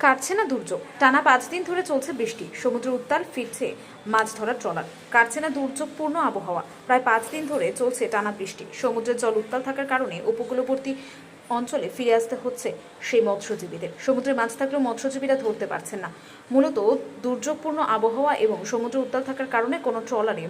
কাটছে না দুর্যোগ, টানা 5 দিন ধরে চলছে বৃষ্টি, সমুদ্র উত্তাল, ফিরছে মাছ ধরার ট্রলার। কাটছে না দুর্যোগপূর্ণ আবহাওয়া, প্রায় 5 দিন ধরে চলছে টানা বৃষ্টি। সমুদ্রের জল উত্তাল থাকার কারণে উপকূলবর্তী অঞ্চলে ফিরে আসতে হচ্ছে সেই মৎস্যজীবীদের। সমুদ্রে মাছ থাকলেও মৎস্যজীবীরা ধরতে পারছেন না। মূলত দুর্যোগপূর্ণ আবহাওয়া এবং সমুদ্র উত্তাল থাকার কারণে কোনো ট্রলারে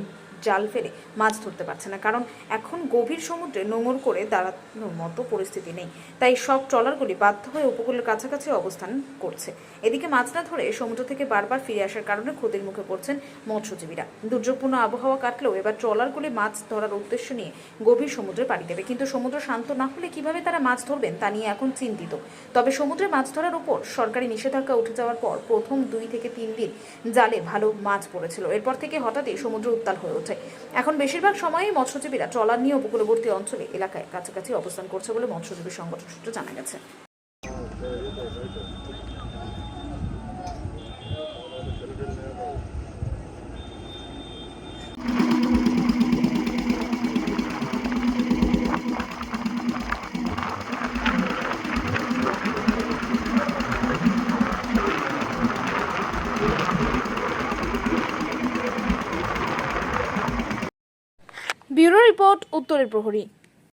জাল ফেলে মাছ ধরতে পারছে না, কারণ এখন গভীর সমুদ্রে নোঙর করে দাঁড়ানোর মতো পরিস্থিতি নেই। তাই সব ট্রলারগুলি বাধ্য হয়ে উপকূলের কাছাকাছি অবস্থান করছে। এদিকে মাছ না ধরে সমুদ্র থেকে বারবার ফিরে আসার কারণে ক্ষতির মুখে পড়ছেন মৎস্যজীবীরা। দুর্যোগপূর্ণ আবহাওয়া কাটলেও এবার ট্রলারগুলি মাছ ধরার উদ্দেশ্য নিয়ে গভীর সমুদ্রে পাড়ি দেবে, কিন্তু সমুদ্র শান্ত না হলে কিভাবে তারা মাছ ধরবেন তা নিয়ে এখন চিন্তিত। তবে সমুদ্রে মাছ ধরার উপর সরকারি নিষেধাজ্ঞা উঠে যাওয়ার পর প্রথম 2 থেকে 3 দিন জালে ভালো মাছ পড়েছিল। এরপর থেকে হঠাৎই সমুদ্র উত্তাল হয়ে ওঠে। এখন বেশিরভাগ সময়ই মৎস্যজীবীরা ট্রলার নিয়ে উপকূলবর্তী অঞ্চলে এলাকায় কাছাকাছি অবস্থান করছে বলে মৎস্যজীবী সংগঠন সূত্রে জানা গেছে। ব্যুরো রিপোর্ট, উত্তরের প্রহরী।